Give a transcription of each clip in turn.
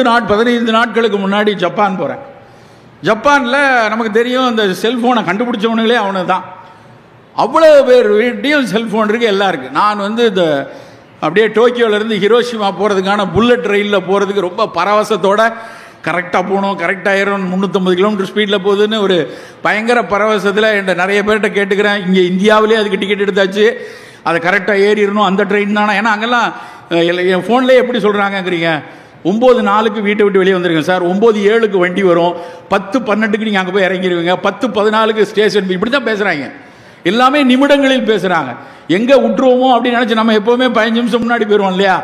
15 நாட்களுக்கு முன்னாடி ஜப்பான் போகிறேன். ஜப்பானில் நமக்கு தெரியும் அந்த செல்ஃபோனை கண்டுபிடிச்சவனுங்களே அவனு தான். அவ்வளோ பேர் வீட்டையும் செல்ஃபோன் இருக்குது, எல்லாம் இருக்குது. நான் இந்த அப்படியே டோக்கியோவிலேருந்து ஹிரோஷிமா போகிறதுக்கான புல்லட் ரயிலில் போகிறதுக்கு ரொம்ப பரவசத்தோடு கரெக்டாக போகணும், கரெக்டாக ஏறணும், 350 கிலோமீட்டர் ஸ்பீடில் போகுதுன்னு ஒரு பயங்கர பரவசத்தில் என்கிட்ட நிறைய பேர்கிட்ட கேட்டுக்கிறேன். இங்கே இந்தியாவிலே அதுக்கு டிக்கெட் எடுத்தாச்சு, அதை கரெக்டாக ஏறிடணும், அந்த ட்ரெயின் தானே. ஏன்னா அங்கெல்லாம் என் ஃபோன்லேயே எப்படி சொல்கிறாங்கங்கிறீங்க, 9:04 வீட்டை விட்டு வெளியே வந்துருங்க சார், 9:07 வண்டி வரும், 10:12 நீங்கள் அங்கே போய் இறங்கிடுவீங்க, 10:14 ஸ்டேஷன், இப்படி தான் பேசுகிறாங்க. எல்லாமே நிமிடங்களில் பேசுகிறாங்க. எங்கே விட்டுருவோமோ அப்படின்னு நினச்சி நம்ம எப்போவுமே 15 நிமிஷம் முன்னாடி போயிடுவோம் இல்லையா?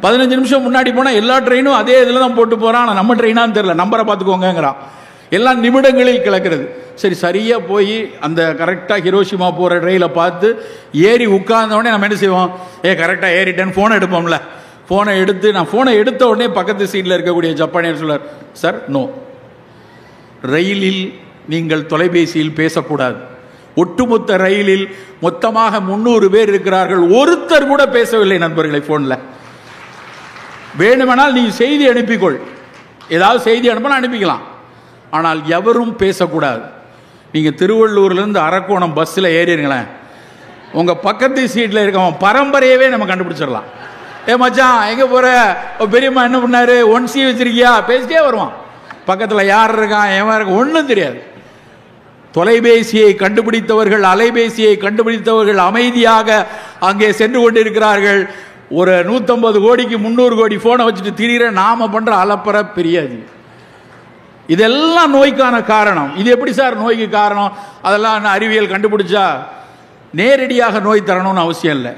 15 நிமிஷம் முன்னாடி போனால் எல்லா ட்ரெயினும் அதே இதில் தான் போட்டு போகிறான். ஆனால் நம்ம ட்ரெயினான்னு தெரியல, நம்பரை பார்த்துக்கோங்கிறான். எல்லாம் நிமிடங்களில் கிளக்கிறது. சரியாக போய் அந்த கரெக்டாக ஹிரோஷிமா போகிற ரயிலை பார்த்து ஏறி உட்கார்ந்தவுடனே நம்ம என்ன செய்வோம், கரெக்டாக ஏறிட்டேன்னு ஃபோனை எடுப்போம்ல. ஃபோனை எடுத்து நான் ஃபோனை எடுத்த உடனே பக்கத்து சீட்டில் இருக்கக்கூடிய ஜப்பானியர் சொல்றார், சார் நோ, ரயிலில் நீங்கள் தொலைபேசியில் பேசக்கூடாது. ஒட்டுமொத்த ரயிலில் மொத்தமாக 300 பேர் இருக்கிறார்கள், ஒருத்தர் கூட பேசவில்லை நண்பர்களை ஃபோனில். வேணுமெனால் நீ செய்தி அனுப்பிக்கொள், ஏதாவது செய்தி அனுப்பினா அனுப்பிக்கலாம், ஆனால் எவரும் பேசக்கூடாது. நீங்கள் திருவள்ளூர்லேருந்து அரக்கோணம் பஸ்ஸில் ஏறிடுங்களேன், உங்கள் பக்கத்து சீட்டில் இருக்கவன் பரம்பரையவே நம்ம கண்டுபிடிச்சிடலாம். மச்சான் எங்கே போகிற, பெரியம்மா என்ன பண்ணாரு, 1C வச்சிருக்கியா, பேசிட்டே வருவான். பக்கத்தில் யார் இருக்கான், எவன் இருக்கான், ஒன்றும் தெரியாது. தொலைபேசியை கண்டுபிடித்தவர்கள், அலைபேசியை கண்டுபிடித்தவர்கள் அமைதியாக அங்கே சென்று கொண்டிருக்கிறார்கள். ஒரு 150 கோடிக்கு 300 கோடி போனை வச்சுட்டு திரிகிற நாம பண்ற அலப்பற பெரியாது. இதெல்லாம் நோய்க்கான காரணம். இது எப்படி சார் நோய்க்கு காரணம்? அதெல்லாம் அறிவியல் கண்டுபிடிச்சா நேரடியாக நோய் தரணும்னு அவசியம் இல்லை,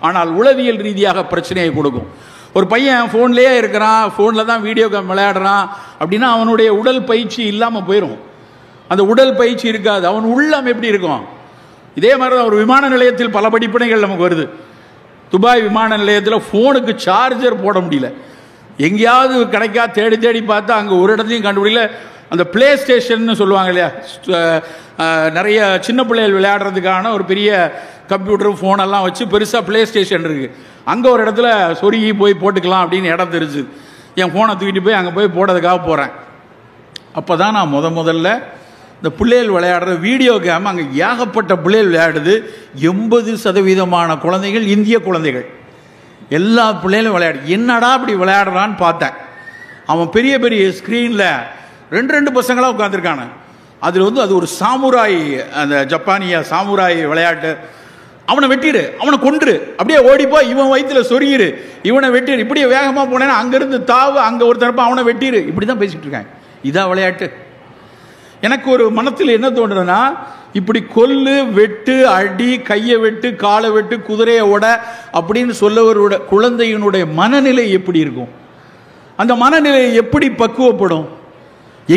ஆனால் உளவியல் ரீதியாக பிரச்சனையை கொடுக்கும். ஒரு பையன் ஃபோன்லேயே இருக்கிறான், ஃபோனில் தான் வீடியோ கேம் விளையாடுறான் அப்படின்னா அவனுடைய உடல் பயிற்சி இல்லாமல் போயிடும். அந்த உடல் பயிற்சி இருக்காது, அவன் உள்ளம் எப்படி இருக்கும்? இதே மாதிரி தான் ஒரு விமான நிலையத்தில் பல படிப்பினைகள் நமக்கு வருது. துபாய் விமான நிலையத்தில் ஃபோனுக்கு சார்ஜர் போட முடியல, எங்கேயாவது கிடைக்கா தேடி தேடி பார்த்தா அங்கே ஒரு இடத்தையும் கண்டுபிடிக்கல. அந்த பிளே ஸ்டேஷன் சொல்லுவாங்க இல்லையா, நிறைய சின்ன பிள்ளைகள் விளையாடுறதுக்கான ஒரு பெரிய கம்ப்யூட்டர் ஃபோனெல்லாம் வச்சு பெருசாக பிளே ஸ்டேஷன் இருக்குது. அங்கே ஒரு இடத்துல சொருகி போய் போட்டுக்கலாம் அப்படின்னு இடம் தெரிஞ்சு என் ஃபோனை தூக்கிட்டு போய் அங்கே போய் போடுறதுக்காக போகிறேன். அப்போ தான் நான் முதல்ல இந்த பிள்ளைகள் விளையாடுற வீடியோ கேம் அங்கே ஏகப்பட்ட பிள்ளைகள் விளையாடுது. 80% குழந்தைகள் இந்திய குழந்தைகள், எல்லா பிள்ளைகளும் விளையாடு. என்னடா அப்படி விளையாடுறான்னு பார்த்தேன். அவன் பெரிய பெரிய ஸ்க்ரீனில் 2 பசங்களாக உட்காந்துருக்கானு. அதில் அது ஒரு சாமுராய், அந்த ஜப்பானிய சாமுராய் விளையாட்டு. அவனை வெட்டிடு, அவனை கொன்று, அப்படியே ஓடிப்போ, இவன் வயிற்றுல சொருகிரு, இவனை வெட்டிடு, இப்படியே வேகமாக போனேன்னா அங்கேருந்து தாவு, அங்கே ஒரு தரப்பா அவனை வெட்டிடு, இப்படி தான் பேசிகிட்டு இருக்காங்க. இதான் விளையாட்டு. எனக்கு ஒரு மனத்தில் என்ன தோன்றுதுன்னா, இப்படி கொல்லு, வெட்டு, அடி, கையை வெட்டு, காலை வெட்டு, குதிரையை ஓட அப்படின்னு சொல்லவரோட குழந்தையினுடைய மனநிலை எப்படி இருக்கும்? அந்த மனநிலை எப்படி பக்குவப்படும்?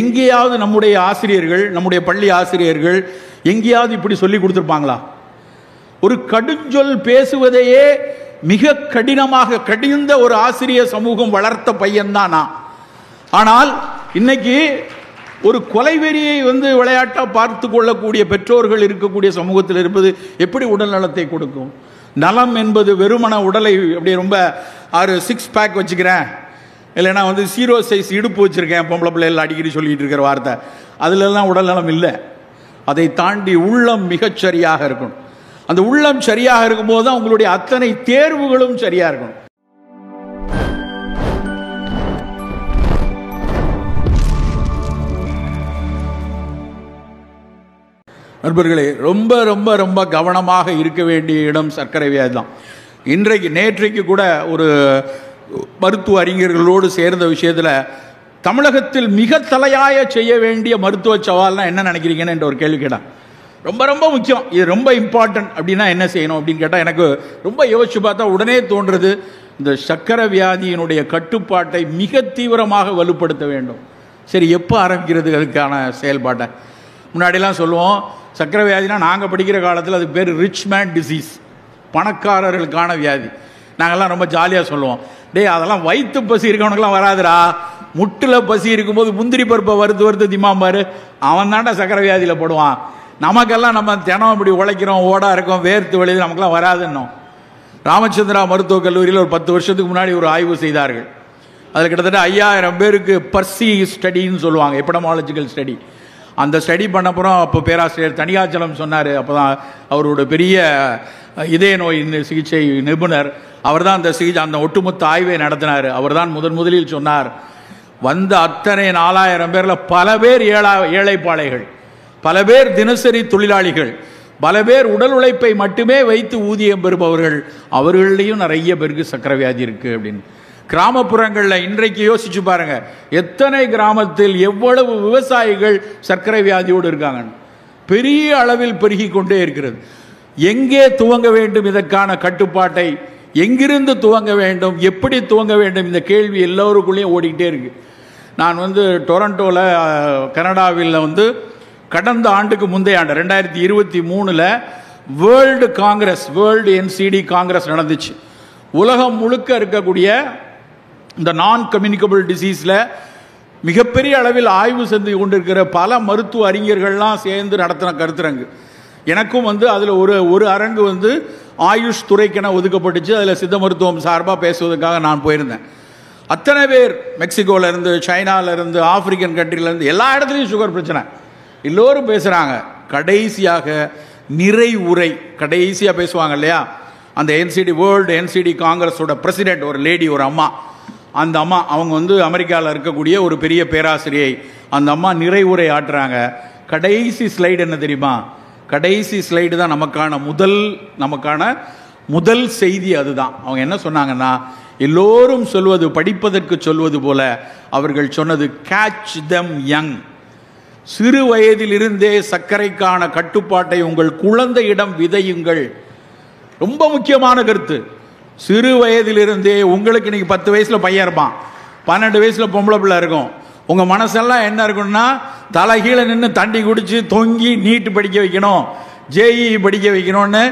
எங்கேயாவது நம்முடைய ஆசிரியர்கள், நம்முடைய பள்ளி ஆசிரியர்கள் எங்கேயாவது இப்படி சொல்லி கொடுத்துருப்பாங்களா? ஒரு கடுஞ்சொல் பேசுவதையே மிக கடினமாக கடிந்த ஒரு ஆசிரியர் சமூகம் வளர்த்த பையன்தான் நான். ஆனால் இன்னைக்கு ஒரு கொலைவெறியை விளையாட்டா பார்த்து கொள்ளக்கூடிய பெற்றோர்கள் இருக்கக்கூடிய சமூகத்தில் இருப்பது எப்படி உடல் நலத்தை கொடுக்கும்? நலம் என்பது வெறுமன உடலை அப்படி ரொம்ப 6 பேக் வச்சுக்கிறேன், இல்லைன்னா 0 சைஸ் இடுப்பு வச்சிருக்கேன், பொம்பளை பிள்ளைகள் அடிக்கடி சொல்லிட்டு இருக்கிற வார்த்தை, அதுலலாம் உடல் நலம் இல்லை. அதை தாண்டி உள்ளம் மிகச் சரியாக இருக்கணும். அந்த உள்ளம் சரியாக இருக்கும்போது தான் உங்களுடைய அத்தனை தேர்வுகளும் சரியா இருக்கணும். நண்பர்களே, ரொம்ப ரொம்ப ரொம்ப கவனமாக இருக்க வேண்டிய இடம் சர்க்கரை வியாதி தான். நேற்றைக்கு கூட ஒரு மருத்துவ அறிஞர்களோடு சேர்ந்த விஷயத்தில் தமிழகத்தில் மிக தலையாய செய்ய வேண்டிய மருத்துவ சவால்னா என்ன நினைக்கிறீங்கன்னு என்ற ஒரு கேள்வி கேட்டான். ரொம்ப ரொம்ப முக்கியம், இது ரொம்ப இம்பார்ட்டன்ட் அப்படின்னா என்ன செய்யணும் அப்படின்னு கேட்டால் எனக்கு ரொம்ப யோசிச்சு பார்த்தா உடனே தோன்றுறது, இந்த சர்க்கரை வியாதியினுடைய கட்டுப்பாட்டை மிக தீவிரமாக வலுப்படுத்த வேண்டும். சரி, எப்போ ஆரம்பிக்கிறது அதுக்கான செயல்பாட்டை? முன்னாடிலாம் சொல்லுவோம், சர்க்கரை வியாதினா நாங்கள் படிக்கிற காலத்தில் அது பேர் ரிச் மேன் டிசீஸ், பணக்காரர்களுக்கான வியாதி. நாங்கள்லாம் ரொம்ப ஜாலியாக சொல்லுவோம், அதெல்லாம் வயிற்று பசி இருக்கவனுக்கெல்லாம் வராதுடா, முட்டில் பசி இருக்கும்போது முந்திரி பருப்பை வறுத்து திம்மாம்பாரு, அவன் தாண்டா சர்க்கரை வியாதியில் போடுவான். நமக்கெல்லாம் நம்ம தினம் இப்படி உழைக்கிறோம், ஓடா இருக்கோம், வேர்த்து வெளியில், நமக்கெல்லாம் வராதுன்னோம். ராமச்சந்திரா மருத்துவக் கல்லூரியில் ஒரு 10 வருஷத்துக்கு முன்னாடி ஒரு ஆய்வு செய்தார்கள். அதில் கிட்டத்தட்ட 5000 பேருக்கு பர்சி ஸ்டடின்னு சொல்லுவாங்க, எபிடமாலஜிக்கல் ஸ்டடி. அந்த ஸ்டடி பண்ணப்புறம் அப்போ பேராசிரியர் தனியாச்சலம் சொன்னார், அப்போ தான் அவரோட பெரிய இதய நோய் சிகிச்சை நிபுணர், அவர் தான் அந்த ஒட்டுமொத்த ஆய்வை நடத்தினார். அவர் தான் முதலில் சொன்னார், வந்த அத்தனை 4000 பேரில் பல பேர் ஏழைப்பாளைகள், பல பேர் தினசரி தொழிலாளிகள், பல பேர் உடல் உழைப்பை மட்டுமே வைத்து ஊதியம் பெறுபவர்கள், அவர்களையும் நிறைய பேருக்கு சக்கரை வியாதி இருக்குது அப்படின்னு. கிராமப்புறங்களில் இன்றைக்கு யோசிச்சு பாருங்க, எத்தனை கிராமத்தில் எவ்வளவு விவசாயிகள் சர்க்கரை வியாதியோடு இருக்காங்க. பெரிய அளவில் பெருகி கொண்டே இருக்கிறது. எங்கே துவங்க வேண்டும் இதற்கான கட்டுப்பாட்டை, எங்கிருந்து துவங்க வேண்டும், எப்படி துவங்க வேண்டும், இந்த கேள்வி எல்லோருக்குள்ளேயும் ஓடிக்கிட்டே இருக்கு. நான் டொரண்டோவில் கனடாவில் கடந்த ஆண்டுக்கு முந்தைய ஆண்டு 2023 வேர்ல்டு NCD காங்கிரஸ் நடந்துச்சு. உலகம் முழுக்க இருக்கக்கூடிய இந்த நான் கம்யூனிகபிள் டிசீஸில் மிகப்பெரிய அளவில் ஆய்வு செஞ்சு கொண்டிருக்கிற பல மருத்துவ அறிஞர்கள்லாம் சேர்ந்து நடத்தின கருத்தரங்கு. எனக்கும் அதில் ஒரு அரங்கு ஆயுஷ் துறைக்கென ஒதுக்கப்பட்டுச்சு. அதில் சித்த மருத்துவம் சார்பாக பேசுவதற்காக நான் போயிருந்தேன். அத்தனை பேர் மெக்சிகோவிலேருந்து, சைனாவிலேருந்து, ஆப்பிரிக்கன் கண்ட்ரிலேருந்து, எல்லா இடத்துலையும் சுகர் பிரச்சனை, எல்லோரும் பேசுகிறாங்க. கடைசியாக நிறை உரை கடைசியாக பேசுவாங்க இல்லையா, அந்த வேர்ல்டு NCD காங்கிரஸோட பிரசிடென்ட் ஒரு லேடி, ஒரு அம்மா. அந்த அம்மா அவங்க அமெரிக்காவில் இருக்கக்கூடிய ஒரு பெரிய பேராசிரியை. அந்த அம்மா நிறை உரை ஆட்டுறாங்க. கடைசி ஸ்லைடு என்ன தெரியுமா? கடைசி ஸ்லைடு தான் நமக்கான முதல் செய்தி. அதுதான் அவங்க என்ன சொன்னாங்கன்னா, எல்லோரும் சொல்வது, படிப்பதற்கு சொல்வது போல அவர்கள் சொன்னது, கேட்ச் தெம் யங். சிறு வயதிலிருந்தே சர்க்கரைக்கான கட்டுப்பாட்டை உங்கள் குழந்தையிடம் விதையுங்கள். ரொம்ப முக்கியமான கருத்து. சிறு வயதிலிருந்தே உங்களுக்கு இன்னைக்கு 10 வயசுல பையன் இருப்பான், 12 வயசுல பொம்பளை பிள்ளை இருக்கும். உங்க மனசெல்லாம் என்ன இருக்குன்னா, தலைகீழ நின்று தண்ணி குடிச்சு தொங்கி நீட்டு படிக்க வைக்கணும், JEE படிக்க வைக்கணும்னு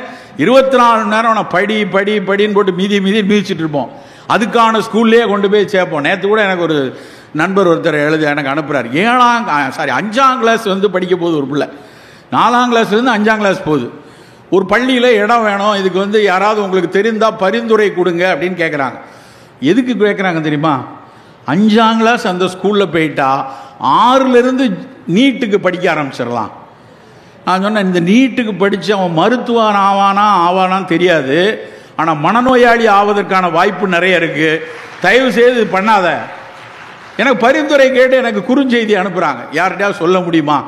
24 மணி நேரம் அவனை படின்னு போட்டு மிதிச்சிட்டு இருப்போம். அதுக்கான ஸ்கூல்லேயே கொண்டு போய் சேர்ப்போம். நேற்று கூட எனக்கு ஒரு நண்பர் ஒருத்தர் எனக்கு அனுப்புறாரு. 5ஆம் கிளாஸ் படிக்க போகுது ஒரு பிள்ளை, 4ஆம் கிளாஸ்லேருந்து 5ஆம் கிளாஸ் போகுது. ஒரு பள்ளியில் இடம் வேணும், இதுக்கு யாராவது உங்களுக்கு தெரிந்தால் பரிந்துரை கொடுங்க அப்படின்னு கேட்குறாங்க. எதுக்கு கேட்குறாங்க தெரியுமா? 5ஆம் கிளாஸ் அந்த ஸ்கூலில் போயிட்டா 6லேருந்து நீட்டுக்கு படிக்க ஆரம்பிச்சிடலாம். நான் சொன்னேன், இந்த நீட்டுக்கு படித்து அவன் மருத்துவன் ஆவானான்னு தெரியாது, ஆனால் மனநோயாளி ஆவதற்கான வாய்ப்பு நிறைய இருக்குது, தயவு செய்து பண்ணாத. எனக்கு பரிந்துரை கேட்டு எனக்கு குறுஞ்செய்தி அனுப்புகிறாங்க. யார்கிட்டயாவது சொல்ல முடியுமா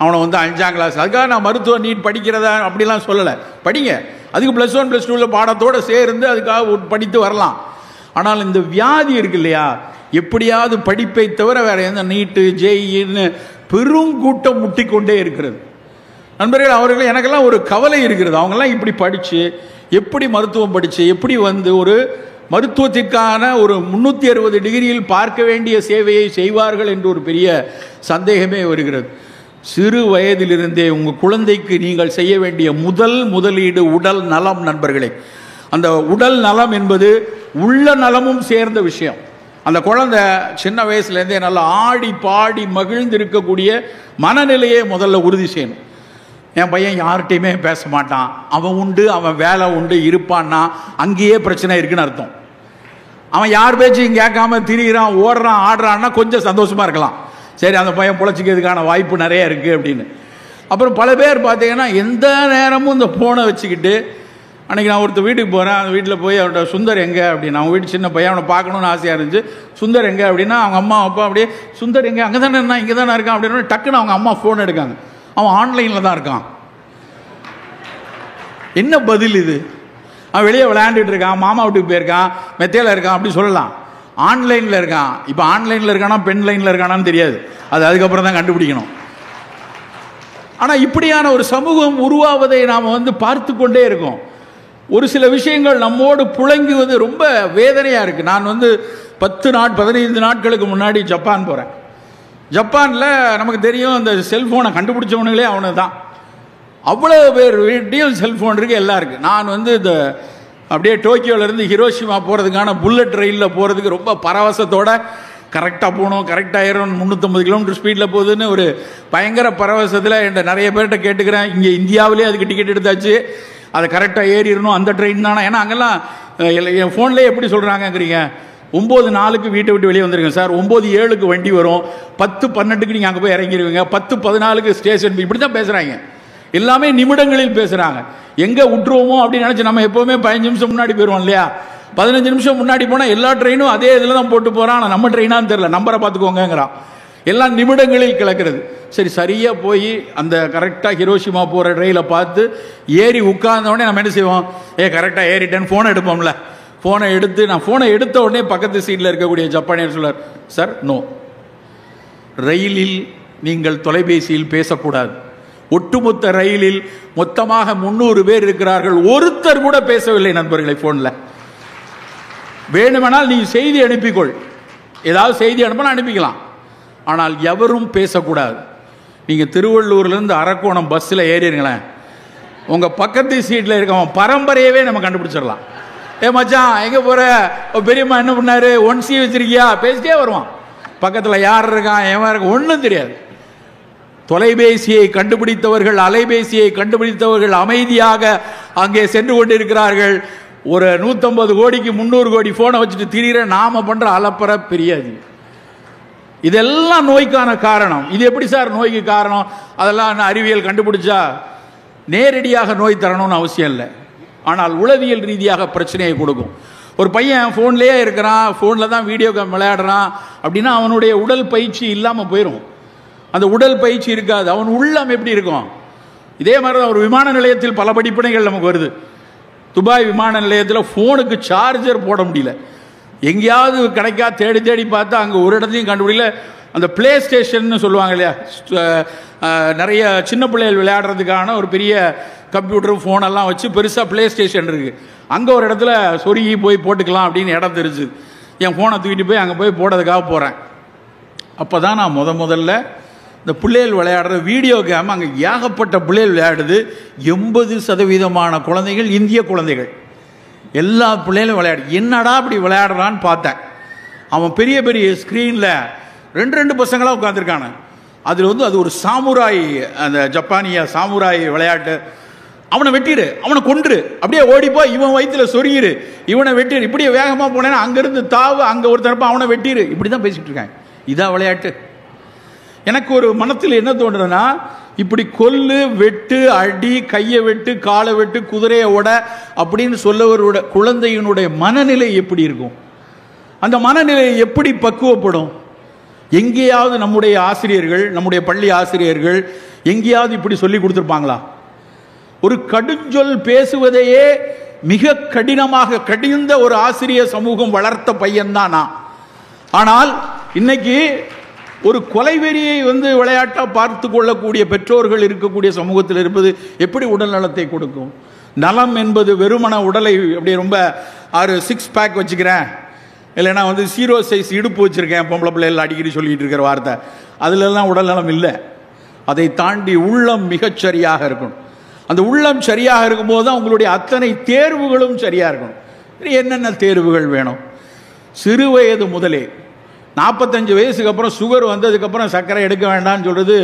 அவனை 5ஆம் கிளாஸ்? அதுக்காக நான் மருத்துவ நீட் படிக்கிறதா அப்படிலாம் சொல்லலை. படிங்க, அதுக்கு +1 +2 பாடத்தோடு சேர்ந்து அதுக்காக படித்து வரலாம். ஆனால் இந்த வியாதி இருக்கு இல்லையா, எப்படியாவது படிப்பை தவிர வேற எந்த நீட்டு JEEன்னு பெருங்கூட்டம் முட்டிக்கொண்டே இருக்கிறது. நண்பர்கள், அவர்கள் எனக்கெல்லாம் ஒரு கவலை இருக்கிறது. அவங்கெல்லாம் இப்படி படித்து, எப்படி மருத்துவம் படித்து, எப்படி ஒரு மருத்துவத்திற்கான ஒரு 360 டிகிரியில் பார்க்க வேண்டிய சேவையை செய்வார்கள் என்று ஒரு பெரிய சந்தேகமே வருகிறது. சிறு வயதிலிருந்தே உங்கள் குழந்தைக்கு நீங்கள் செய்ய வேண்டிய முதலீடு உடல் நலம். நண்பர்களே, அந்த உடல் நலம் என்பது உள்ள நலமும் சேர்ந்த விஷயம். அந்த குழந்தை சின்ன வயசுலேருந்தே நல்லா ஆடி பாடி மகிழ்ந்து இருக்கக்கூடிய மனநிலையை முதல்ல உறுதி செய்யணும். என் பையன் யார்கிட்டையுமே பேச மாட்டான், அவன் உண்டு, அவன் வேலை உண்டு இருப்பான்னா அங்கேயே பிரச்சனை இருக்குன்னு அர்த்தம். அவன் யார் பேச்சையும் கேட்காம திரிகிறான், ஓடுறான், ஆடுறான்னா கொஞ்சம் சந்தோஷமாக இருக்கலாம். சரி, அந்த பையன் பிழைச்சிக்கிறதுக்கான வாய்ப்பு நிறைய இருக்குது அப்படின்னு. அப்புறம் பல பேர் பார்த்தீங்கன்னா எந்த நேரமும் இந்த ஃபோனை வச்சுக்கிட்டு, அன்றைக்கி நான் ஒருத்தர் வீட்டுக்கு போகிறேன், அந்த வீட்டில் போய் அவரோட சுந்தர் எங்கே அப்படின்னு, அவங்க வீட்டு சின்ன பையன், அவனை பார்க்கணுன்னு ஆசையாக இருந்துச்சு. சுந்தர் எங்கே அப்படின்னா அவங்க அம்மா அப்பா அப்படியே, சுந்தர் எங்கே, அங்கே தானே இருந்தான், இங்கே தானே இருக்கான் அப்படின்னு டக்குன்னு அவங்க அம்மா ஃபோன் எடுக்காங்க. அவன் ஆன்லைனில் தான் இருக்கான். என்ன பதில் இது? அவன் வெளியே விளையாண்டுட்டு இருக்கான், மாமா வீட்டுக்கு போயிருக்கான், மெத்தையில் இருக்கான் அப்படி சொல்லலாம். ஆன்லைனில் இருக்கான். இப்போ ஆன்லைனில் இருக்கானா பெண் லைனில் இருக்கானான்னு தெரியாது, அதுக்கப்புறம் தான் கண்டுபிடிக்கணும். ஆனால் இப்படியான ஒரு சமூகம் உருவாவதை நாம் பார்த்து கொண்டே இருக்கோம். ஒரு சில விஷயங்கள் நம்மோடு புழங்குவது ரொம்ப வேதனையாக இருக்குது. நான் 15 நாட்களுக்கு முன்னாடி ஜப்பான் போகிறேன். ஜப்பானில் நமக்கு தெரியும், அந்த செல்ஃபோனை கண்டுபிடிச்சவனுங்களே அவனு தான். அவ்வளோ பேர் வீட்டையும் செல்ஃபோன் இருக்குது, எல்லாம் இருக்குது. நான் இந்த அப்படியே டோக்கியோவிலேருந்து ஹிரோஷிமா போகிறதுக்கான புல்லட் ரயிலில் போகிறதுக்கு ரொம்ப பரவசத்தோடு, கரெக்டாக போகணும், கரெக்டாக ஏறணும், 350 கிலோமீட்டர் ஸ்பீடில் போகுதுன்னு ஒரு பயங்கர பரவசத்தில் என்கிட்ட நிறைய பேர்கிட்ட கேட்டுக்கிறேன். இங்கே இந்தியாவிலே அதுக்கு டிக்கெட் எடுத்தாச்சு, அதை கரெக்டாக ஏறிடணும், அந்த ட்ரெயின் தானே. ஏன்னா அங்கெல்லாம் என் ஃபோன்லேயே எப்படி சொல்கிறாங்கங்கிறீங்க, 9:04 வீட்டை விட்டு வெளியே வந்துருங்க சார், 9:07 வண்டி வரும், 10:12 நீங்கள் அங்கே போய் இறங்கிடுவீங்க, 10:14 ஸ்டேஷன். இப்படி தான் பேசுகிறாங்க. எல்லாமே நிமிடங்களில் பேசுகிறாங்க. எங்கே விட்டுருவோமோ அப்படின்னு நினச்சி நம்ம எப்போவுமே 15 நிமிஷம் முன்னாடி போயிடுவோம் இல்லையா? 15 நிமிஷம் முன்னாடி போனால் எல்லா ட்ரெயினும் அதே இதில் தான் போட்டு போகிறான். ஆனால் நம்ம ட்ரெயினான்னு தெரியல, நம்பரை பார்த்துக்கோங்கிறான். எல்லாம் நிமிடங்களில் கிளக்கிறது. சரி, சரியாக போய் அந்த கரெக்டாக ஹிரோஷிமா போகிற ரயிலை பார்த்து ஏறி உட்கார்ந்தோடனே நம்ம என்ன செய்வோம்? கரெக்டாக ஏறிட்டேன்னு ஃபோனை எடுப்போம்ல. ஃபோனை எடுத்து நான் ஃபோனை எடுத்த உடனே பக்கத்து சீட்டில் இருக்கக்கூடிய ஜப்பானியர் சொல்றார், சார் நோ, ரயிலில் நீங்கள் தொலைபேசியில் பேசக்கூடாது. ஒட்டுமொத்த ரயிலில் மொத்தமாக 300 பேர் இருக்கிறார்கள், ஒருத்தர் கூட பேசவில்லை நண்பர்களை ஃபோனில். வேணுமெனால் நீ செய்தி அனுப்பிக்கொள், ஏதாவது செய்தி அனுப்ப அனுப்பிக்கலாம், ஆனால் எவரும் பேசக்கூடாது. நீங்கள் திருவள்ளூர்லேருந்து அரக்கோணம் பஸ்ஸில் ஏறிடுங்களேன், உங்கள் பக்கத்து சீட்டில் இருக்கவன் பரம்பரையவே நம்ம கண்டுபிடிச்சிடலாம். மச்சான் எங்கே போகிற, பெரியம்மா என்ன பண்ணாரு, 1C வச்சிருக்கியா, பேசிட்டே வருவான். பக்கத்தில் யார் இருக்கான், எவன் இருக்கான், ஒன்றும் தெரியாது. தொலைபேசியை கண்டுபிடித்தவர்கள், அலைபேசியை கண்டுபிடித்தவர்கள் அமைதியாக அங்கே சென்று கொண்டிருக்கிறார்கள். ஒரு 150 கோடிக்கு 300 கோடி போனை வச்சுட்டு திரிகிற நாம பண்ற அலப்பற பெரியாது. இதெல்லாம் நோய்க்கான காரணம். இது எப்படி சார் நோய்க்கு காரணம்? அதெல்லாம் அறிவியல் கண்டுபிடிச்சா நேரடியாக நோய் தரணும்னு அவசியம் இல்லை, ஆனால் உளவியல் ரீதியாக பிரச்சனையை கொடுக்கும். ஒரு பையன் ஃபோன்லேயே இருக்கிறான், ஃபோனில் தான் வீடியோ கேம் விளையாடுறான் அப்படின்னா அவனுடைய உடல் பயிற்சி இல்லாமல் போயிடும். அந்த உடல் பயிற்சி இருக்காது, அவன் உள்ளம் எப்படி இருக்கும்? இதே மாதிரி தான் ஒரு விமான நிலையத்தில் பல படிப்பினைகள் நமக்கு வருது. துபாய் விமான நிலையத்தில் ஃபோனுக்கு சார்ஜர் போட முடியல, எங்கேயாவது கிடைக்கா தேடி தேடி பார்த்தா அங்கே ஒரு இடத்தையும் கண்டுபிடிக்கல. அந்த பிளே ஸ்டேஷன் சொல்லுவாங்க இல்லையா, நிறைய சின்ன பிள்ளைகள் விளையாடுறதுக்கான ஒரு பெரிய கம்ப்யூட்டர் ஃபோனெல்லாம் வச்சு பெருசாக பிளே ஸ்டேஷன் இருக்குது. அங்கே ஒரு இடத்துல சொருகி போய் போட்டுக்கலாம் அப்படின்னு இடம் தெரிஞ்சு என் ஃபோனை தூக்கிட்டு போய் அங்கே போய் போடுறதுக்காக போகிறேன். அப்போ தான் நான் முதல்ல இந்த பிள்ளைகள் விளையாடுற வீடியோ கேம் அங்கே ஏகப்பட்ட பிள்ளைகள் விளையாடுது. 80% குழந்தைகள் இந்திய குழந்தைகள், எல்லா பிள்ளைகளும் விளையாடு. என்னடா அப்படி விளையாடுறான்னு பார்த்தேன். அவன் பெரிய பெரிய ஸ்க்ரீனில் 2 பசங்களாக உட்காந்துருக்கானு. அதில் அது ஒரு சாமுராய், அந்த ஜப்பானிய சாமுராய் விளையாட்டு. அவனை வெட்டிடு, அவனை கொன்று, அப்படியே ஓடிப்போ, இவன் வயிற்றுல சொருகிரு, இவனை வெட்டிடு, இப்படியே வேகமாக போனேன்னா அங்கேருந்து தாவு, அங்கே ஒருத்தரப்ப அவனை வெட்டிடு, இப்படி தான் பேசிகிட்டு இருக்காங்க. இதான் விளையாட்டு. எனக்கு ஒரு மனத்தில் என்ன தோன்றுதுன்னா, இப்படி கொல்லு, வெட்டு, அடி, கையை வெட்டு, காலை வெட்டு, குதிரையை ஓட அப்படின்னு சொல்லவரோட குழந்தையினுடைய மனநிலை எப்படி இருக்கும்? அந்த மனநிலை எப்படி பக்குவப்படும்? எங்கேயாவது நம்முடைய ஆசிரியர்கள், நம்முடைய பள்ளி ஆசிரியர்கள் எங்கேயாவது இப்படி சொல்லி கொடுத்துருப்பாங்களா? ஒரு கடுஞ்சொல் பேசுவதையே மிக கடினமாக கடிந்த ஒரு ஆசிரியர் சமூகம் வளர்த்த பையன்தான் நான். ஆனால் இன்னைக்கு ஒரு கொலைவெறியை விளையாட்டா பார்த்து கொள்ளக்கூடிய பெற்றோர்கள் இருக்கக்கூடிய சமூகத்தில் இருப்பது எப்படி உடல் நலத்தை கொடுக்கும்? நலம் என்பது வெறுமன உடலை அப்படியே ரொம்ப 6 பேக் வச்சுக்கிறேன், இல்லைன்னா 0 சைஸ் இடுப்பு வச்சிருக்கேன், பொம்பளை பிள்ளைகள் அடிக்கடி சொல்லிட்டு இருக்கிற வார்த்தை, அதுலலாம் உடல் நலம் இல்லை. அதை தாண்டி உள்ளம் மிகச்சரியாக இருக்கணும். அந்த உள்ளம் சரியாக இருக்கும்போது தான் உங்களுடைய அத்தனை தேர்வுகளும் சரியாக இருக்கணும். என்னென்ன தேர்வுகள் வேணும்? சிறு வயது முதலே, 45 வயசுக்கு அப்புறம் சுகர் வந்ததுக்கப்புறம் சர்க்கரை எடுக்க வேண்டாம்னு சொல்கிறது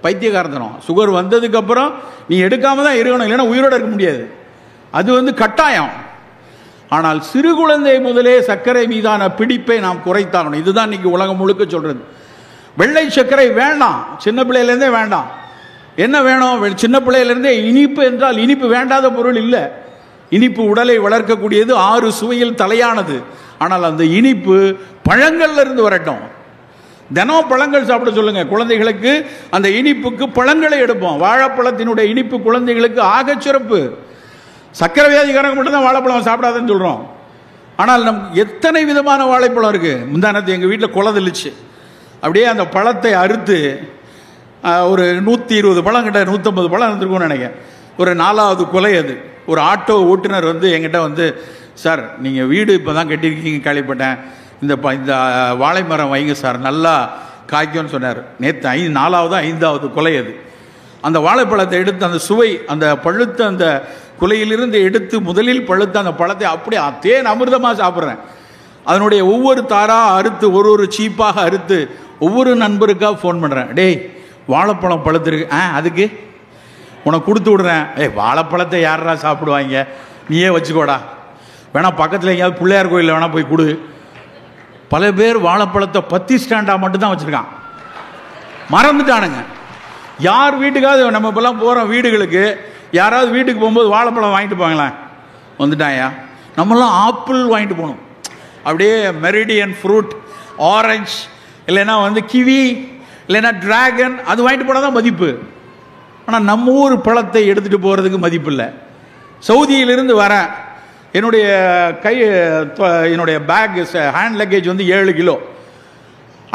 பைத்தியகாரத்தனம். சுகர் வந்ததுக்கப்புறம் நீ எடுக்காம தான் இருக்கணும், இல்லைன்னா உயிரோடு இருக்க முடியாது. அது கட்டாயம். ஆனால் சிறு குழந்தை முதலே சர்க்கரை மீதான பிடிப்பை நாம் குறைத்தாகணும். இதுதான் இன்னைக்கு உலகம் முழுக்க சொல்றது. வெள்ளை சர்க்கரை வேண்டாம், சின்ன பிள்ளையிலேருந்தே வேண்டாம். என்ன வேணும்? சின்ன பிள்ளையிலிருந்தே இனிப்பு என்றால் இனிப்பு வேண்டாத பொருள் இல்லை. இனிப்பு உடலை வளர்க்கக்கூடியது, 6 சுவையில் தலையானது. ஆனால் அந்த இனிப்பு பழங்கள்ல இருந்து வரட்டும். தினம் பழங்கள் சாப்பிட சொல்லுங்க குழந்தைகளுக்கு. அந்த இனிப்புக்கு பழங்களை எடுப்போம். வாழைப்பழத்தினுடைய இனிப்பு குழந்தைகளுக்கு ஆகச்சிறப்பு. சக்கரை வியாதிக்காரங்க மட்டும்தான் வாழைப்பழம் சாப்பிடாதுன்னு சொல்றோம். ஆனால் எத்தனை விதமான வாழைப்பழம் இருக்கு. முந்தானத்து எங்கள் வீட்டில் குலை தெளிச்சு அப்படியே அந்த பழத்தை அறுத்து ஒரு 120 பழம் கிட்ட 150 பழம் இருந்திருக்கும்னு நினைக்கிறேன். ஒரு 4வது கொலை அது. ஒரு ஆட்டோ ஓட்டுநர் என்கிட்ட சார் நீங்கள் வீடு இப்போ தான் கட்டியிருக்கீங்க கேள்விப்பட்டேன், இந்த வாழை மரம் வைங்க சார், நல்லா காய்க்கும்னு சொன்னார். நேற்று 4வது 5வது கொலை அது. அந்த வாழைப்பழத்தை எடுத்து அந்த சுவை, அந்த பழுத்த அந்த குலையிலிருந்து எடுத்து முதலில் பழுத்த அந்த பழத்தை அப்படியே தேன் அமிர்தமாக சாப்பிட்றேன். அதனுடைய ஒவ்வொரு தாரா அறுத்து, ஒரு சீப்பாக அறுத்து ஒவ்வொரு நண்பருக்காக ஃபோன் பண்ணுறேன். டேய் வாழைப்பழம் பழுத்துருக்கு, அதுக்கு உனக்கு கொடுத்து விடுறேன். வாழைப்பழத்தை யாரா சாப்பிடுவாங்க, நீயே வச்சுக்கோடா, வேணா பக்கத்தில் எங்கேயாவது பிள்ளையார் கோயிலில் வேணா போய் கொடு, பல பேர் வாழைப்பழத்தை 10 ஸ்டாண்டா மட்டும் தான் வச்சுருக்கான், மறந்துட்டானுங்க. யார் வீட்டுக்காவது நம்ம இப்போல்லாம் போகிறோம் வீடுகளுக்கு, யாராவது வீட்டுக்கு போகும்போது வாழைப்பழம் வாங்கிட்டு போங்களேன், வந்துட்டாயா. நம்மளாம் ஆப்பிள் வாங்கிட்டு போகணும், அப்படியே மெரிடியன் ஃப்ரூட், ஆரஞ்சு, இல்லைன்னா கிவி, இல்லைன்னா டிராகன், அது வாங்கிட்டு போனால் தான் மதிப்பு. ஆனால் நம்ம ஊர் பழத்தை எடுத்துகிட்டு போகிறதுக்கு மதிப்பு இல்லை. சவுதியிலிருந்து வரேன், என்னுடைய பேக் ஹேண்ட் லக்கேஜ் 7 கிலோ.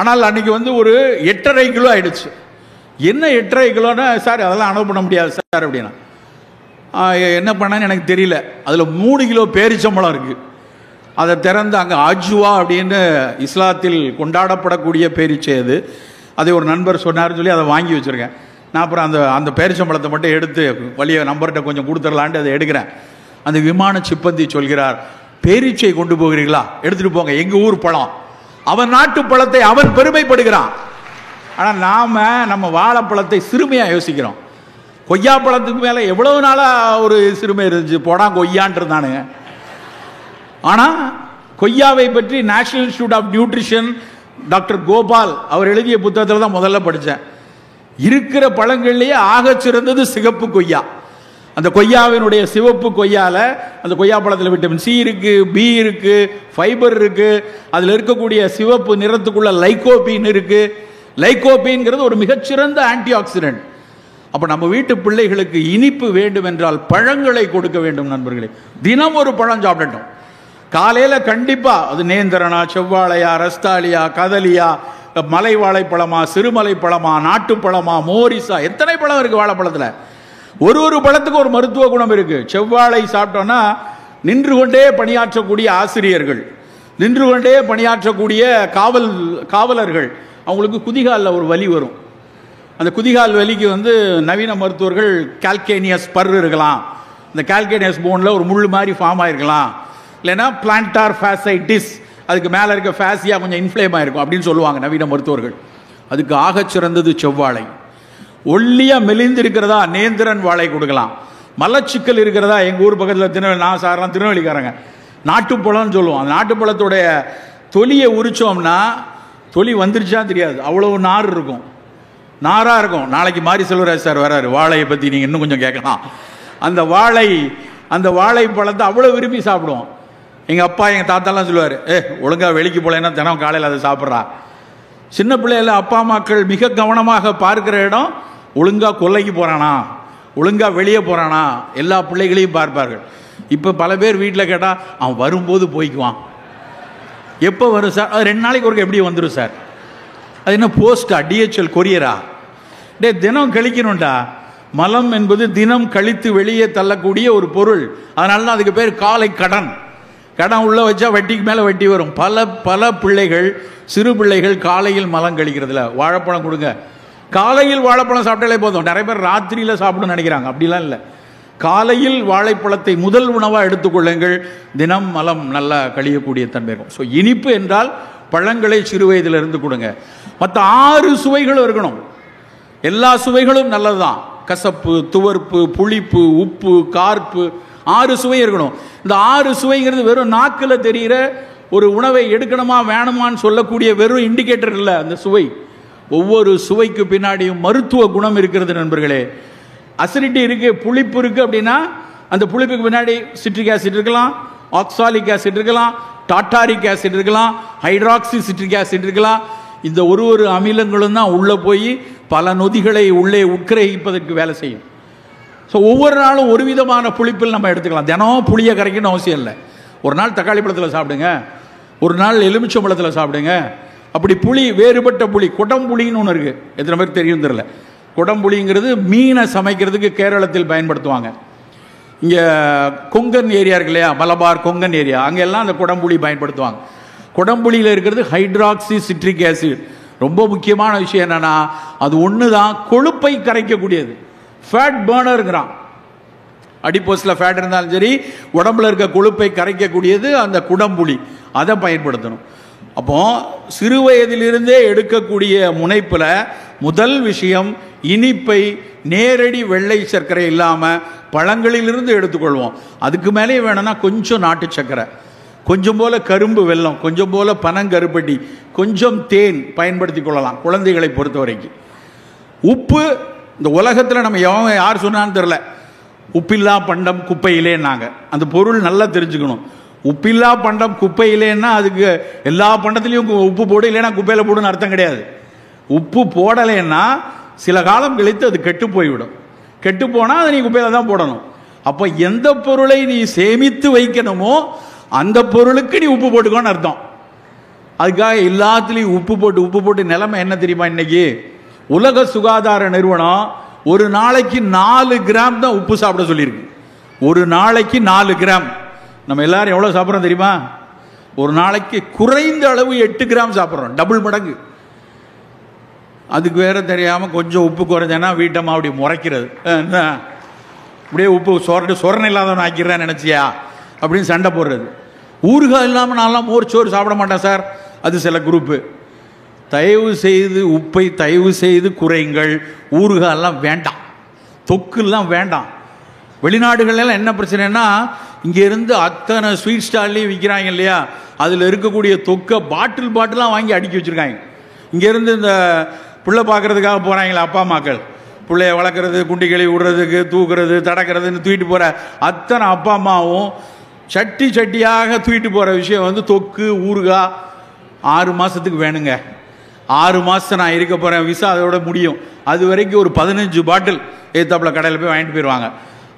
ஆனால் அன்றைக்கி ஒரு 8.5 கிலோ ஆயிடுச்சு. என்ன 8.5 கிலோன்னா, சார் அதெல்லாம் அனுப்ப பண்ண முடியாது சார் அப்படின்னா. என்ன பண்ணேன்னு எனக்கு தெரியல. அதில் 3 கிலோ பேரிச்சம்பழம் இருக்குது. அதை திறந்து அங்கே அஜ்வா அப்படின்னு இஸ்லாத்தில் கொண்டாடப்படக்கூடிய பேரிச்சை அது. அதை ஒரு நண்பர் சொன்னார்னு சொல்லி அதை வாங்கி வச்சுருக்கேன். நான் அப்புறம் அந்த பேரிச்சம்பழத்தை மட்டும் எடுத்து வழியை நம்பர்கிட்ட கொஞ்சம் கொடுத்துடலான்ட்டு அதை எடுக்கிறேன். அந்த விமான சிப்பந்தி சொல்கிறார், பேரிச்சை கொண்டு போகிறீங்களா, எடுத்துகிட்டு போங்க, எங்கள் ஊர் பழம். அவன் நாட்டு பழத்தை அவன் பெருமைப்படுகிறான். ஆனால் நம்ம வாழைப்பழத்தை சிறுமையாக யோசிக்கிறோம். கொய்யா பழத்துக்கு மேலே எவ்வளவு நாளாக ஒரு சிறுமை இருந்துச்சு, போடா கொய்யான் இருந்தானுங்க. ஆனால் கொய்யாவை பற்றி national institute of nutrition doctor Gopal அவர் எழுதிய புத்தகத்தில் தான் முதல்ல படித்தேன். இருக்கிற பழங்கள்லேயே ஆகச் சிறந்தது சிகப்பு கொய்யா. அந்த கொய்யாவினுடைய சிவப்பு கொய்யாவில், அந்த கொய்யா பழத்தில் விட்டமின் சி இருக்குது, பி இருக்குது, ஃபைபர் இருக்குது. அதில் இருக்கக்கூடிய சிவப்பு நிறத்துக்குள்ள லைகோபீன் இருக்குது. லைகோபீன்கிறது ஒரு மிகச்சிறந்த ஆன்டி ஆக்சிடென்ட். அப்போ நம்ம வீட்டு பிள்ளைகளுக்கு இனிப்பு வேண்டும் என்றால் பழங்களை கொடுக்க வேண்டும் நண்பர்களே. தினம் ஒரு பழம் சாப்பிடட்டும். காலையில் கண்டிப்பாக அது நேந்திரனா, செவ்வாழையா, ரஸ்தாலியா, கதலியா, மலை வாழைப்பழமா, சிறுமலை பழமா, நாட்டுப்பழமா, மோரிசா, எத்தனை பழம் இருக்குது வாழைப்பழத்தில். ஒரு பழத்துக்கு ஒரு மருத்துவ குணம் இருக்குது. செவ்வாழை சாப்பிட்டோன்னா நின்று கொண்டே பணியாற்றக்கூடிய ஆசிரியர்கள், நின்று கொண்டே பணியாற்றக்கூடிய காவலர்கள், அவங்களுக்கு குதிகாலில் ஒரு வலி வரும். அந்த குதிகால் வலிக்கு நவீன மருத்துவர்கள் கால்கேனியஸ் பர் இருக்கலாம், இந்த கால்கேனியஸ் போனில் ஒரு முள் மாதிரி ஃபார்ம் ஆகிருக்கலாம், இல்லைன்னா பிளான்டார் ஃபேசைட்டிஸ், அதுக்கு மேலே இருக்க ஃபேசியா கொஞ்சம் இன்ஃப்ளேம் ஆகிருக்கும் அப்படின்னு சொல்லுவாங்க நவீன மருத்துவர்கள். அதுக்கு ஆகச் சிறந்தது செவ்வாழை. ஒல்லியாக மெலிந்து இருக்கிறதா நேந்திரன் வாழை கொடுக்கலாம். மலச்சிக்கல் இருக்கிறதா, எங்கள் ஊர் பக்கத்தில் நான் சாரெலாம் திருநெல்வேலிக்காரங்க நாட்டுப்பழம்னு சொல்லுவோம். அந்த நாட்டுப்பழத்துடைய தொலியை உரிச்சோம்னா தொலி வந்துருச்சான்னு தெரியாது, அவ்வளவு நார் இருக்கும், நாராக இருக்கும். நாளைக்கு மாரி செல்வராஜ் சார் வராரு, வாழையை பற்றி நீங்கள் இன்னும் கொஞ்சம் கேட்கலாம். அந்த வாழைப்பழத்தை அவ்வளோ விரும்பி சாப்பிடுவோம். எங்கள் அப்பா எங்கள் தாத்தாலாம் சொல்லுவார், ஒழுங்காக வெளிக்கு போலேன்னா தினம் காலையில் அதை சாப்பிட்றா. சின்ன பிள்ளைகள அப்பா அம்மாக்கள் மிக கவனமாக பார்க்கிற இடம், ஒழுங்காக கொல்லைக்கு போகிறானா, ஒழுங்காக வெளியே போகிறானா, எல்லா பிள்ளைகளையும் பார்ப்பார்கள். இப்போ பல பேர் வீட்டில் கேட்டால் அவன் வரும்போது போய்க்குவான். எப்போ வரும் சார்? அது 2 நாளைக்கு ஒருக்க எப்படி வந்துடும் சார்? அது என்ன போஸ்டா, டிஹெச்எல் கொரியரா? தினம் கழிக்கணும்டா. மலம் என்பது தினம் கழித்து வெளியே தள்ளக்கூடிய ஒரு பொருள். அதனால தான் அதுக்கு பேர் காலை கடன். உள்ள வச்சா வட்டிக்கு மேலே வட்டி வரும். பல பிள்ளைகள், சிறு பிள்ளைகள் காலையில் மலம் கழிக்கிறதுல. வாழைப்பழம் கொடுங்க, காலையில் வாழைப்பழம் சாப்பிட்டாலே போதும். நிறைய பேர் ராத்திரியில் சாப்பிடணும்னு நினைக்கிறாங்க, அப்படிலாம் இல்லை. காலையில் வாழைப்பழத்தை முதல் உணவாக எடுத்துக்கொள்ளுங்கள். தினம் மலம் நல்லா கழியக்கூடிய தன்மை இருக்கும். ஸோ இனிப்பு என்றால் பழங்களை சிறு வயதிலிருந்து கொடுங்க. மற்ற 6 சுவைகளும் இருக்கணும். எல்லா சுவைகளும் நல்லது தான். கசப்பு, துவர்ப்பு, புளிப்பு, உப்பு, கார்ப்பு, 6 சுவை இருக்கணும். இந்த 6 சுவைங்கிறது வெறும் நாக்கில் தெரிகிற ஒரு உணவை எடுக்கணுமா வேணுமான்னு சொல்லக்கூடிய வெறும் இண்டிகேட்டர் இல்லை. அந்த சுவை, ஒவ்வொரு சுவைக்கு பின்னாடியும் மருத்துவ குணம் இருக்கிறது நண்பர்களே. அசிடிட்டி இருக்குது, புளிப்பு இருக்குது அப்படின்னா அந்த புளிப்புக்கு பின்னாடி சிட்ரிக் ஆசிட் இருக்கலாம், ஆக்சாலிக் ஆசிட் இருக்கலாம், டாட்டாரிக் ஆசிட் இருக்கலாம், ஹைட்ராக்சி சிட்ரிக் ஆசிட் இருக்கலாம். இந்த ஒரு அமிலங்களும் தான் உள்ளே போய் பல நொதிகளை உள்ளே உட்கிரகிப்பதற்கு வேலை செய்யும். ஸோ ஒவ்வொரு நாளும் ஒரு விதமான புளிப்பில் நம்ம எடுத்துக்கலாம். தினம் புளியை கரைக்கணும்னு அவசியம் இல்லை. ஒரு நாள் தக்காளி பழத்தில் சாப்பிடுங்க, ஒரு நாள் எலுமிச்சம் பழத்தில் சாப்பிடுங்க. அப்படி புளி, வேறுபட்ட புளி, குடம்புளின்னு ஒன்று இருக்குது. எத்தனை பேருக்கு தெரியும் தெரியல. குடம்புளிங்கிறது மீனை சமைக்கிறதுக்கு கேரளத்தில் பயன்படுத்துவாங்க. இங்கே கொங்கன் ஏரியா இருக்கு இல்லையா, மலபார் கொங்கன் ஏரியா, அங்கெல்லாம் அந்த குடம்புளி பயன்படுத்துவாங்க. குடம்புளியில் இருக்கிறது ஹைட்ராக்சி சிட்ரிக் ஆசிட். ரொம்ப முக்கியமான விஷயம் என்னன்னா, அது ஒன்று தான் கொழுப்பை கரைக்கக்கூடியது. ஃபேட் பர்னருங்கிறான். அடிப்போஸில் ஃபேட் இருந்தாலும் சரி, உடம்புல இருக்க கொழுப்பை கரைக்கக்கூடியது அந்த குடம்புளி. அதை பயன்படுத்தணும். அப்போ சிறு வயதிலிருந்தே எடுக்கக்கூடிய முனைப்பில் முதல் விஷயம் இனிப்பை நேரடி வெள்ளை சர்க்கரை இல்லாமல் பழங்களிலிருந்து எடுத்துக்கொள்வோம். அதுக்கு மேலே வேணும்னா கொஞ்சம் நாட்டு சர்க்கரை, கொஞ்சம் போல கரும்பு வெல்லம், கொஞ்சம் போல பனங்கருப்பட்டி, கொஞ்சம் தேன் பயன்படுத்தி கொள்ளலாம் குழந்தைகளை பொறுத்த வரைக்கும். உப்பு இந்த உலகத்தில் நம்ம யார் சொன்னான்னு தெரில, உப்பில்லா பண்டம் குப்பையிலேன்னாங்க. அந்த பொருள் நல்லா தெரிஞ்சுக்கணும். உப்பில்லா பண்டம் குப்பையிலேன்னா அதுக்கு எல்லா பண்டத்துலேயும் உப்பு போடு, இல்லைன்னா குப்பையில் போடுன்னு அர்த்தம் கிடையாது. உப்பு போடலைன்னா சில காலம் கழித்து அது கெட்டு போய்விடும். கெட்டு போனால் அதை நீ குப்பையில் தான் போடணும். அப்போ எந்த பொருளை நீ சேமித்து வைக்கணுமோ அந்த பொருளுக்கு நீ உப்பு போட்டுக்கோன்னு அர்த்தம். அதுக்காக எல்லாத்துலேயும் உப்பு போட்டு நிலைமை என்ன தெரியுமா? இன்னைக்கு உலக சுகாதார நிறுவனம் ஒரு நாளைக்கு 4 கிராம் தான் உப்பு சாப்பிட சொல்லியிருக்கு. ஒரு நாளைக்கு 4 கிராம். நம்ம எல்லாரும் எவ்வளோ சாப்பிட்றோம் தெரியுமா? ஒரு நாளைக்கு குறைந்த அளவு 8 கிராம் சாப்பிட்றோம், டபுள் மடங்கு. அதுக்கு வேற தெரியாமல் கொஞ்சம் உப்பு குறைஞ்சேன்னா வீட்டம்மா அப்படி முறைக்கிறது, அப்படியே உப்பு சொரணை இல்லாதவன் ஆக்கிறேன்னு நினச்சியா அப்படின்னு சண்டை போடுறது. ஊறுகாய் இல்லாமல் நான்லாம் மோர் சோறு சாப்பிட மாட்டேன் சார், அது சில குரூப்பு. தயவு செய்து உப்பை தயவு செய்து குறைங்கள். ஊறுகாயெல்லாம் வேண்டாம், தொக்குலாம் வேண்டாம். வெளிநாடுகள்லாம் என்ன பிரச்சனைனா, இங்கேருந்து அத்தனை ஸ்வீட் ஸ்டால்லையும் விற்கிறாங்க இல்லையா, அதில் இருக்கக்கூடிய தொக்கை பாட்டிலாக வாங்கி அடுக்கி வச்சுருக்காங்க. இங்கேருந்து இந்த பிள்ளை பார்க்குறதுக்காக போகிறாங்களே அப்பா அம்மாக்கள், பிள்ளைய வளர்க்குறது, குண்டி கழுவி விடுறதுக்கு, தூக்குறது, தடக்கிறதுன்னு தூக்கிட்டு போகிற அத்தனை அப்பா அம்மாவும் சட்டியாக தூக்கிட்டு போகிற விஷயம் வந்து தொக்கு ஊறுகாய் 6 மாதத்துக்கு வேணுங்க. 6 மாதம் நான் இருக்க போகிறேன், விசா அதோட முடியும். அது வரைக்கும் ஒரு 15 பாட்டில் ஏத்தாப்புல கடையில் போய் வாங்கிட்டு போயிடுவாங்க.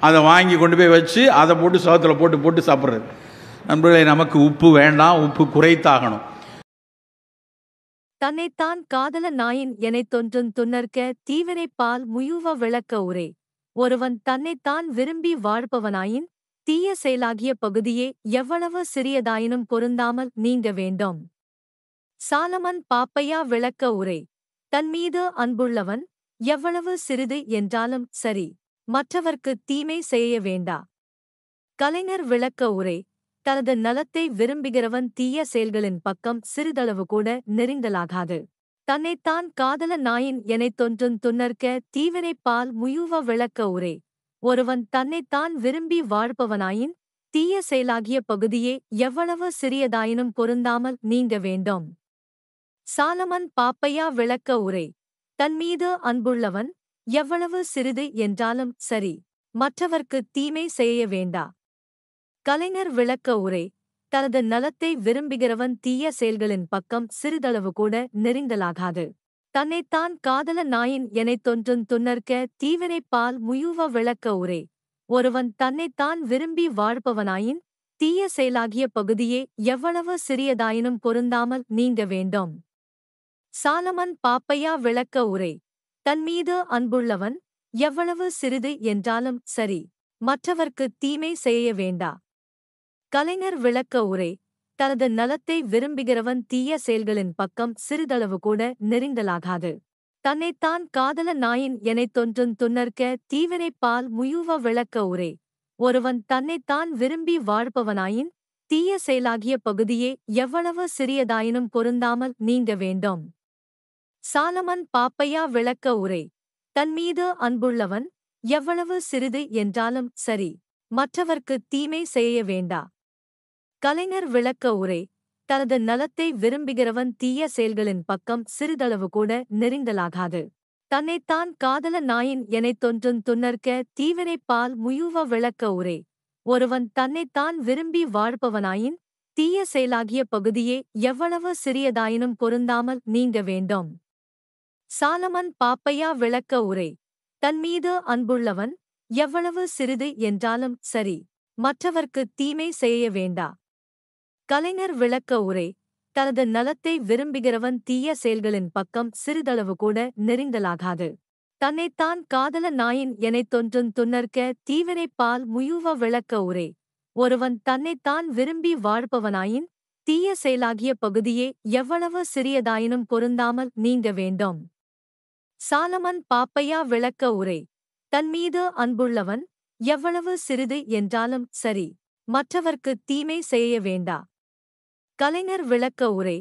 அதை வாங்கி கொண்டு போய் வச்சு அதை போட்டு சோத்தில் போட்டு சாப்பிட்றது. நண்பர்களே, நமக்கு உப்பு வேண்டாம், உப்பு குறைத்தாகணும். தன்னைத்தான் காதல நாயின் எனைத் தொன்றும் துன்னற்க தீவினை பால் முயுவ விளக்க உரை. ஒருவன் தன்னைத்தான் விரும்பி வாழ்பவனாயின் தீய செயலாகிய பகுதியே எவ்வளவு சிறியதாயினும் பொருந்தாமல் நீங்க வேண்டும். சாலமன் பாப்பையா விளக்க உரை. தன்மீது அன்புள்ளவன் எவ்வளவு சிறிது என்றாலும் சரி, மற்றவர்க்குத் தீமை செய்ய வேண்டா. கலைஞர் விளக்க உரை. தனது நலத்தை விரும்புகிறவன் தீய செயல்களின் பக்கம் சிறிதளவு கூட நெருங்கலாகாது. தன்னைத்தான் காதல நாயின் எனைத் தொன்றும் துன்னற்க தீவினை பால் முயுவ விளக்க உரை. ஒருவன் தன்னைத்தான் விரும்பி வாழ்பவனாயின் தீய செயலாகிய பகுதியே எவ்வளவு சிறியதாயினும் பொருந்தாமல் நீங்க வேண்டும். சாலமன் பாப்பையா விளக்க உரை. தன்மீது அன்புள்ளவன் எவ்வளவு சிறிது என்றாலும் சரி, மற்றவர்க்குத் தீமை செய்ய வேண்டா. கலைஞர் விளக்க உரை. தனது நலத்தை விரும்புகிறவன் தீய செயல்களின் பக்கம் சிறிதளவு கூட நெருங்கலாகாது. தன்னைத்தான் காதல நாயின் எனைத் தொன்றும் துன்னற்க தீவினை பால் முயுவ விளக்க உரை. ஒருவன் தன்னைத்தான் விரும்பி வாழ்பவனாயின் தீய செயலாகிய பகுதியே எவ்வளவு சிறியதாயினும் பொருந்தாமல் நீங்க வேண்டும். சாலமன் பாப்பையா விளக்க உரை. தன்மீது அன்புள்ளவன் எவ்வளவு சிறிது என்றாலும் சரி, மற்றவர்க்குத் தீமை செய்ய வேண்டா. கலைஞர் விளக்க உரை. தனது நலத்தை விரும்புகிறவன் தீய செயல்களின் பக்கம் சிறிதளவு கூட நெருங்கலாகாது. தன்னைத்தான் காதல நாயின் எனைத் தொன்றும் துன்னற்க தீவினை பால் முயுவ விளக்க உரை. ஒருவன் தன்னைத்தான் விரும்பி வாழ்பவனாயின் தீய செயலாகிய பகுதியே எவ்வளவு சிறியதாயினும் பொருந்தாமல் நீங்க வேண்டும். சாலமன் பாப்பையா விளக்க உரை. தன்மீது அன்புள்ளவன் எவ்வளவு சிறிது என்றாலும் சரி, மற்றவர்க்குத் தீமை செய்ய வேண்டா. கலைஞர் விளக்க உரை. தனது நலத்தை விரும்புகிறவன் தீய செயல்களின் பக்கம் சிறிதளவு கூட நெருங்கலாகாது. தன்னைத்தான் காதல நாயின் எனைத் தொன்றும் துன்னற்க தீவினை பால் முயுவ விளக்க உரை. ஒருவன் தன்னைத்தான் விரும்பி வாழ்பவனாயின் தீய செயலாகிய பகுதியே எவ்வளவு சிறியதாயினும் பொருந்தாமல் நீங்க வேண்டும். சாலமன் பாப்பையா விளக்க உரை. தன்மீது அன்புள்ளவன் எவ்வளவு சிறிது என்றாலும் சரி, மற்றவர்க்குத் தீமை செய்ய வேண்டா. கலைஞர் விளக்க உரை. தனது நலத்தை விரும்புகிறவன் தீய செயல்களின் பக்கம் சிறிதளவு கூட நெருங்கலாகாது. தன்னைத்தான் காதல நாயின் எனைத் தொன்றும் துன்னற்க தீவினை பால் முயுவ விளக்க உரை. ஒருவன் தன்னைத்தான் விரும்பி வாழ்பவனாயின் தீய செயலாகிய பகுதியே எவ்வளவு சிறியதாயினும் பொருந்தாமல் நீங்க வேண்டும். சாலமன் பாப்பையா விளக்க உரை. தன்மீது அன்புள்ளவன் எவ்வளவு சிறிது என்றாலும் சரி, மற்றவர்க்குத் தீமை செய்ய வேண்டா. கலைஞர் விளக்க உரை.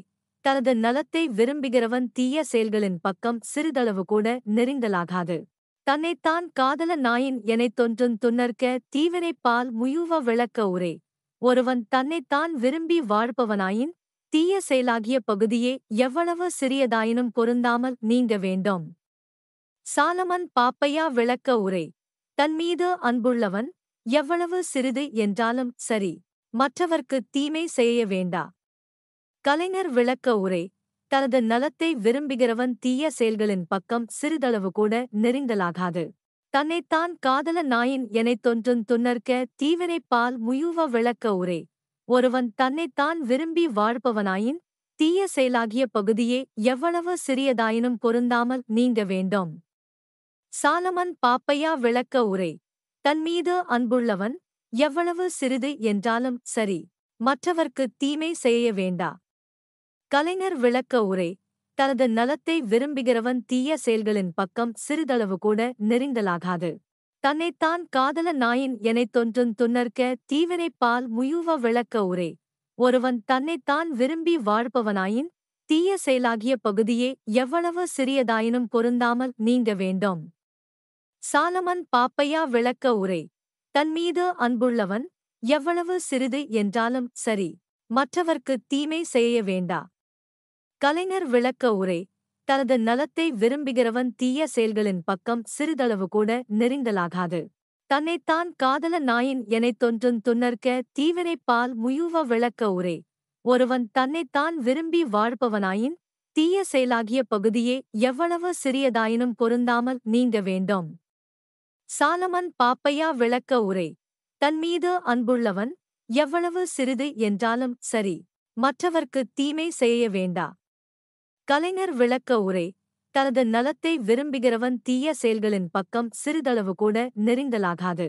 தனது நலத்தை விரும்புகிறவன் தீய செயல்களின் பக்கம் சிறிதளவு கூட நெருங்கலாகாது. தன்னைத்தான் காதல நாயின் எனைத் தொன்றும் துன்னற்க தீவினை பால் முயுவ விளக்க உரை. ஒருவன் தன்னைத்தான் விரும்பி வாழ்பவனாயின் தீய செயலாகிய பகுதியே எவ்வளவு சிறியதாயினும் பொருந்தாமல் நீங்க வேண்டும். சாலமன் பாப்பையா விளக்க உரை. தன்மீது அன்புள்ளவன் எவ்வளவு சிறிது என்றாலும் சரி, மற்றவர்க்குத் தீமை செய்ய வேண்டா. கலைஞர் விளக்க உரை. தனது நலத்தை விரும்புகிறவன் தீய செயல்களின் பக்கம் சிறிதளவு கூட நெருங்கலாகாது. தன்னைத்தான் காதல நாயின் எனைத்தொன்றும் துன்னற்க தீவினைப்பால் முயுவ விளக்க உரை. ஒருவன் தன்னைத்தான் விரும்பி வாழ்பவனாயின் தீய செயலாகிய பகுதியே எவ்வளவு சிறியதாயினும் பொருந்தாமல் நீங்க வேண்டும். சாலமன் பாப்பையா விளக்க உரை. தன்மீது அன்புள்ளவன் எவ்வளவு சிறிது என்றாலும் சரி, மற்றவர்க்குத் தீமை செய்ய வேண்டா. கலைஞர் விளக்க உரை. தனது நலத்தை விரும்புகிறவன் தீய செயல்களின் பக்கம் சிறிதளவு கூட நெருங்கலாகாது. தன்னைத்தான் காதல நாயின் எனைத்தொன்றும் துன்னற்க தீவினைப்பால் முயுவ விளக்க உரை. ஒருவன் தன்னைத்தான் விரும்பி வாழ்பவனாயின் தீய செயலாகிய பகுதியே எவ்வளவு சிறியதாயினும் பொருந்தாமல் நீங்க வேண்டும். சாலமன் பாப்பையா விளக்க உரை. தன்மீது அன்புள்ளவன் எவ்வளவு சிறிது என்றாலும் சரி, மற்றவர்க்குத் தீமை செய்ய வேண்டா. கலைஞர் விளக்க உரை. தனது நலத்தை விரும்புகிறவன் தீய செயல்களின் பக்கம் சிறிதளவு கூட நெருங்கலாகாது. தன்னைத்தான் காதல நாயின் எனைத்தொன்றும் துன்னற்க தீவினைப்பால் முயுவ விளக்க உரை. ஒருவன் தன்னைத்தான் விரும்பி வாழ்பவனாயின் தீய செயலாகிய பகுதியே எவ்வளவு சிறியதாயினும் பொருந்தாமல் நீங்க வேண்டும். சாலமன் பாப்பையா விளக்க உரை. தன்மீது அன்புள்ளவன் எவ்வளவு சிறிது என்றாலும் சரி, மற்றவர்க்குத் தீமை செய்ய வேண்டா. கலைஞர் விளக்க உரை. தனது நலத்தை விரும்புகிறவன் தீய செயல்களின் பக்கம் சிறிதளவு கூட நெருங்கலாகாது.